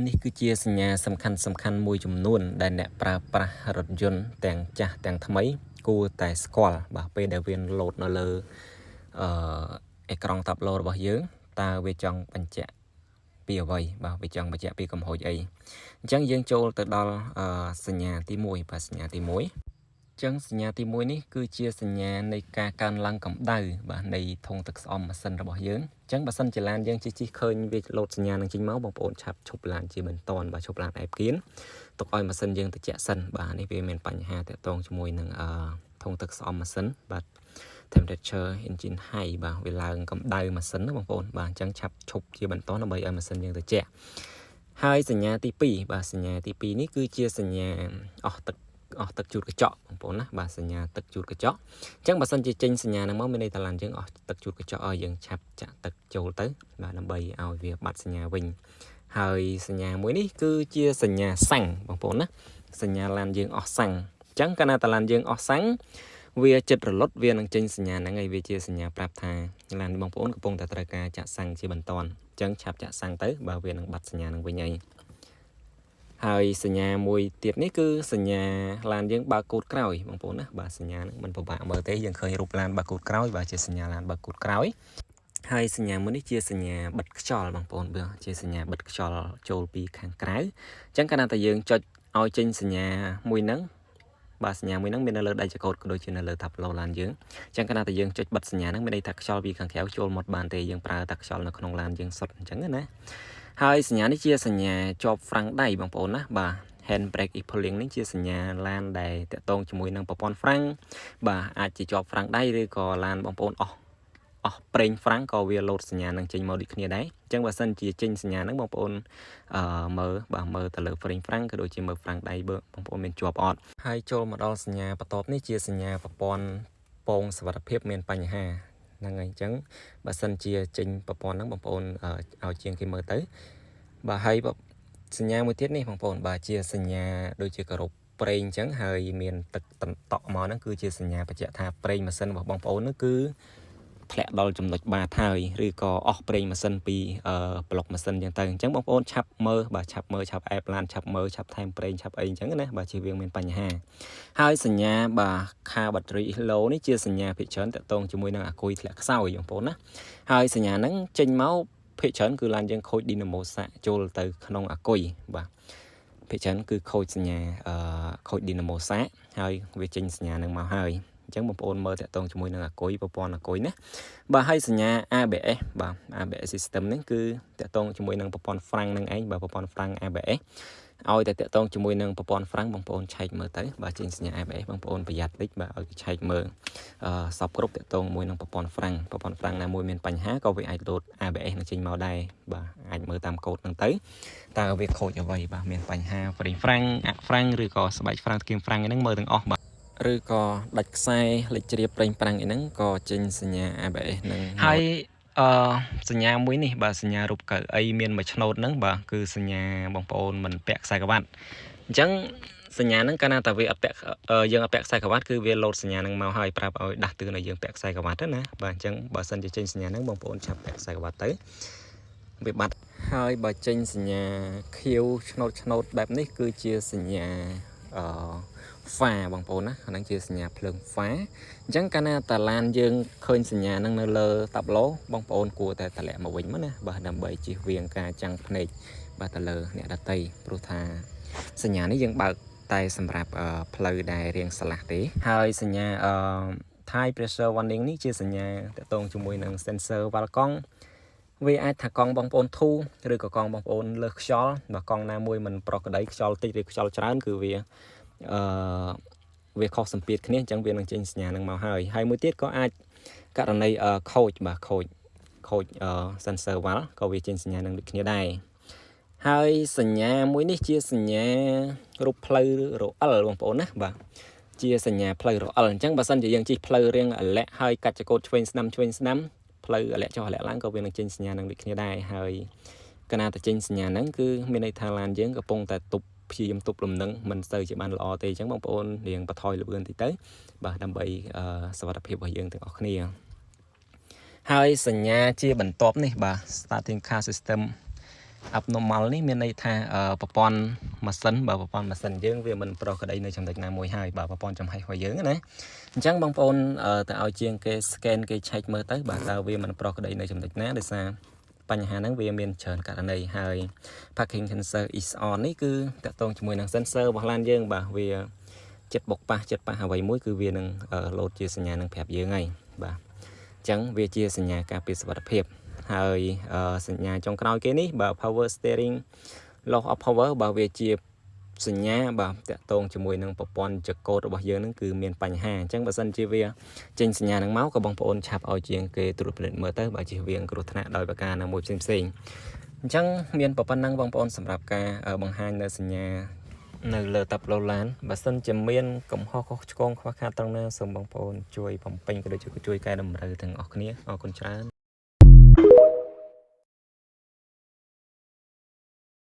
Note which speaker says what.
Speaker 1: នេះគឺជាសញ្ញាសំខាន់មួយចំនួនដែលអ្នកប្រើប្រាស់រថយន្តទាំងចាស់ទាំងថ្មីគួរតែស្គាល់បាទពេលដែលវាលោតនៅលើអេក្រង់តាប់ឡូរបស់យើងតើវាចង់បញ្ជាក់ពីអ្វីបាទវាចង់បញ្ជាក់ពីកំហុសអីអញ្ចឹងយើងចូលទៅដល់សញ្ញាទី1បាទសញ្ញាទី1ចឹងសញ្ញាទី1នេះគឺជាសញ្ញានៃការកើនឡើងកម្ដៅបាទនៃធុងទឹកស្អំម៉ាស៊ីនរបស់យើងអញ្ចឹងបើសិនជាឡានយើងជិះឃើញវាលោតសញ្ញានឹងចេញមកបងប្អូនឆាប់ឈប់ឡានជាមិនតាន់បាទឈប់ឡានអែបគៀនទុកឲ្យម៉ាស៊ីនយើងត្រជាក់សិនបាទនេះវាមានបញ្ហាតាក់ទងជាមួយនឹងធុងទឹកស្អំម៉ាស៊ីនបាទ temperature engine high បាទវាឡើងកម្ដៅម៉ាស៊ីនណាបងប្អូនបាទអញ្ចឹងឆាប់ឈប់ជាបន្តដើម្បីឲ្យម៉ាស៊ីនយើងត្រជាក់ហើយសញ្ញាទី2បាទសញ្ញាទី2នេះគឺជាសញ្ញាអស់ទឹកជូតកញ្ចក់បងប្អូនណាបាទសញ្ញាទឹកជូតកញ្ចក់អញ្ចឹងបើសិនជាចេញសញ្ញាហ្នឹងមកមានន័យថាឡានយើងអស់ទឹកជូតកញ្ចក់ឲ្យយើងឆាប់ចាក់ទឹកចូលទៅបាទដើម្បីឲ្យវាបាត់សញ្ញាវិញហើយសញ្ញាមួយនេះគឺជាសញ្ញាសាំងបងប្អូនណាសញ្ញាឡានយើងអស់សាំងអញ្ចឹងកាលណាតាឡានយើងអស់សាំងវាចិត្តរលត់វានឹងចេញសញ្ញាហ្នឹងហើយវាជាសញ្ញាប្រាប់ថាឡានបងប្អូនកំពុងតែត្រូវការចាក់សាំងជាបន្តអញ្ចឹងឆាប់ចាក់សាំងទៅបើវានឹងបាត់សញ្ញាហ្នឹងវិញហើយសញ្ញាមួយទៀតនេះគឺសញ្ញាឡានយើងបើកកូដក្រោយបងប្អូនណាបាទសញ្ញាហ្នឹងមិនពិបាកមើលទេយើងឃើញរូបឡានបើកកូដក្រោយបាទជាសញ្ញាឡានបើកកូដក្រោយហើយសញ្ញាមួយនេះជាសញ្ញាបិទខ្យល់បងប្អូនបាទជាសញ្ញាបិទខ្យល់ចូលពីខាងក្រៅអញ្ចឹងកាលណាតែយើងចុចឲ្យចេញសញ្ញាមួយហ្នឹងបាទសញ្ញាមួយហ្នឹងមាននៅលើដៃចង្កូតក៏ដូចជានៅលើតាប់ឡូឡានយើងអញ្ចឹងកាលណាតែយើងចុចបិទសញ្ញាហ្នឹងមានន័យថាខ្យល់ពីខាងក្រៅចូលមកបានទេយើងប្រើតែខ្យល់នៅក្នុងឡានយើងសុទ្ធអញ្ចឹងណាហើយសញ្ញានេះជាសញ្ញាជាប់ហ្វ្រាំងដៃបងប្អូនណាបាទ hand brake is pulling នេះជាសញ្ញាឡានដែលតាក់ទងជាមួយនឹងប្រព័ន្ធហ្វ្រាំងបាទអាចជាជាប់ហ្វ្រាំងដៃឬក៏ឡានបងប្អូនអស់ប្រេងហ្វ្រាំងក៏វាលោតសញ្ញានឹងចេញមកដូចគ្នាដែរអញ្ចឹងបើសិនជាចេញសញ្ញាហ្នឹងបងប្អូនមើលទៅលើប្រេងហ្វ្រាំងក៏ដូចជាមើលហ្វ្រាំងដៃបងប្អូនមានជាប់អត់ហើយចូលមកដល់សញ្ញាបន្ទាប់នេះជាសញ្ញាប្រព័ន្ធពងសុវត្ថិភាពមានបញ្ហាហ្នឹងហើយអញ្ចឹងបើសិនជាចេញប្រព័ន្ធហ្នឹងបងប្អូនឲ្យជាងគេមើលទៅបាទហើយសញ្ញាមួយទៀតនេះបងប្អូនបាទជាសញ្ញាដូចជាគោរពប្រេងអញ្ចឹងហើយមានទឹកតន្តក់មកហ្នឹងគឺជាសញ្ញាបញ្ជាក់ថាប្រេងម៉ាស៊ីនរបស់បងប្អូនហ្នឹងគឺធ្លាក់ដល់ចំណុចបាតហើយឬក៏អស់ប្រេងម៉ាស៊ីនពីប្លុកម៉ាស៊ីនអញ្ចឹងទៅអញ្ចឹងបងប្អូនឆាប់មើលបាទឆាប់អែបឡានឆាប់មើលឆាប់ថែមប្រេងឆាប់អីអញ្ចឹងណាបាទជៀសវាងមានបញ្ហាហើយសញ្ញាបាទ car battery is low នេះជាសញ្ញាភាគច្រើនតាក់ទងជាមួយនឹងអាគុយធ្លាក់ខ្សោយបងប្អូនណាហើយសញ្ញាហ្នឹងចេញមកភាគច្រើនគឺឡានយើងខូចឌីណាម៉ូសាក់ចូលទៅក្នុងអាគុយបាទភាគច្រើនគឺខូចសញ្ញាខូចឌីណាម៉ូសាក់ហើយវាចេញសញ្ញានឹងមកហើយអញ្ចឹងបងប្អូនមើលតាក់ទងជាមួយនឹងអាគុយប្រព័ន្ធអាគុយណាបាទហើយសញ្ញា ABS បាទ ABS system នេះគឺតាក់ទងជាមួយនឹងប្រព័ន្ធហ្វ្រាំងនឹងឯងបាទប្រព័ន្ធហ្វ្រាំង ABS ឲ្យតែតាក់ទងជាមួយនឹងប្រព័ន្ធហ្វ្រាំងបងប្អូនឆែកមើលទៅបាទចេញសញ្ញា ABS បងប្អូនប្រយ័ត្នតិចបាទឲ្យឆែកមើលសពគ្រប់តាក់ទងជាមួយនឹងប្រព័ន្ធហ្វ្រាំងណាមួយមានបញ្ហាក៏វាអាចលោត ABS នឹងចេញមកដែរបាទអាចមើលតាមកូដហ្នឹងទៅតើវាខូចអ្វីបាទមានបញ្ហាប្រេងហ្វ្រាំងអាក់ហ្វ្រាំងឬក៏ស្បែកហ្វ្រាំងគៀមហ្វ្រាំងហ្នឹងមើលទាំងអស់បាទឬក៏ដាច់ខ្សែលេចជ្រាបប្រេងប្រាំងអីហ្នឹងក៏ចេញសញ្ញា ABS ហ្នឹងហើយសញ្ញាមួយនេះបាទសញ្ញារូបកៅអីមានមួយឆ្នោតហ្នឹងបាទគឺសញ្ញាបងប្អូនមិនពាក់ខ្សែក្រវ៉ាត់អញ្ចឹងសញ្ញាហ្នឹងកាលណាតែវាអត់ពាក់យើងអត់ពាក់ខ្សែក្រវ៉ាត់គឺវាលោតសញ្ញាហ្នឹងមកហើយប្រាប់ឲ្យដាស់តឿនឲ្យយើងពាក់ខ្សែក្រវ៉ាត់ទៅណាបាទអញ្ចឹងបើសិនជាចេញសញ្ញាហ្នឹងបងប្អូនឆាប់ពាក់ខ្សែក្រវ៉ាត់ទៅវាបាត់ហើយបើចេញសញ្ញាខៀវឆ្នោតបែបនេះគឺជាសញ្ញាហ្វាបងប្អូនណាអាហ្នឹងជាសញ្ញាភ្លើងហ្វាអញ្ចឹងកាលណាតាឡានយើងឃើញសញ្ញាហ្នឹងនៅលើតាប់ឡូបងប្អូនគួរតែតម្លាក់មកវិញមកណាបាទដើម្បីជៀសវាងការចាំងភ្នែកបាទទៅលើអ្នកដទៃព្រោះថាសញ្ញានេះយើងបើកតែសម្រាប់ផ្លូវដែលរាងស្លាស់ទេហើយសញ្ញាHigh pressure warning នេះជាសញ្ញាតាក់ទងជាមួយនឹង sensor វ៉ាល់កង់វាអាចថាកង់បងប្អូនធូរឬក៏កង់បងប្អូនលើសខ្យល់បើកង់ណាមួយមិនប្រក្រតីខ្យល់តិចឬខ្យល់ច្រើនគឺវាខុសសម្ពាធគ្នាអញ្ចឹងវានឹងចេញសញ្ញានឹងមកហើយមួយទៀតក៏អាចករណីខូច sensor វ៉ាល់ក៏វាចេញសញ្ញានឹងដូចគ្នាដែរហើយសញ្ញាមួយនេះជាសញ្ញារូបផ្លូវរអិលបងប្អូនណាបាទជាសញ្ញាផ្លូវរអិលអញ្ចឹងបើសិនជាយើងជិះផ្លូវរាងអាលែកហើយកាត់ចង្កូតឆ្វេងស្ដាំផ្លូវអាលែកចុះអាលែកឡើងក៏វានឹងចេញសញ្ញានឹងដូចគ្នាដែរហើយកាលណាតែចេញសញ្ញាហ្នឹងគឺមានន័យថាឡានយើងកំពុងតែព្យាយាមទប់លំនឹងមិនសូវជាបានល្អទេអញ្ចឹងបងប្អូនរៀងបន្ថយល្បឿនតិចទៅបាទដើម្បីសុវត្ថិភាពរបស់យើងទាំងអស់គ្នាហើយសញ្ញាជាបន្ទាប់នេះបាទ starting car system abnormal នេះមានន័យថាប្រព័ន្ធម៉ាស៊ីនបើប្រព័ន្ធម៉ាស៊ីនយើងវាមិនប្រកក្តីនៅចំណុចណាមួយហើយបើប្រព័ន្ធចំហេះរបស់យើងណាអញ្ចឹងបងប្អូនទៅឲ្យជាងគេ scan គេ check មើលទៅបាទតើវាមិនប្រកក្តីនៅចំណុចណាដោយសារបញ្ហាហ្នឹងវាមានច្រើនករណីហើយ parking sensor is on នេះគឺតកតងជាមួយនឹង sensor របស់ឡានយើងបាទវាចិត្តបុកប៉ះអ្វីមួយគឺវានឹងលោតជាសញ្ញានឹងប្រាប់យើងហើយបាទអញ្ចឹងវាជាសញ្ញាការពារសុវត្ថិភាពហើយសញ្ញាចុងក្រោយគេនេះបាទ power steering loss of power បាទវាជាសញ្ញាបាទតកតងជាមួយនឹងប្រព័ន្ធចកោតរបស់យើងនឹងគឺមានបញ្ហាអញ្ចឹងបើសិនជាវាចេញសញ្ញានឹងមកក៏បងប្អូនឆាប់ឲ្យជាងគេត្រួតពិនិត្យមើលទៅបើជិះវាងគ្រោះថ្នាក់ដោយប្រការណាមួយផ្សេងអញ្ចឹងមានប៉ុណ្ណឹងបងប្អូនសម្រាប់ការបង្ហាញនៅសញ្ញានៅលើតាប់ឡូឡានបើសិនជាមានកំហុសខុសឆ្គងខ្វះខាតត្រង់ណាសូមបងប្អូនជួយបំពេញក៏ដូចជាជួយកែតម្រូវទាំងអស់គ្នាអរគុណច្រើន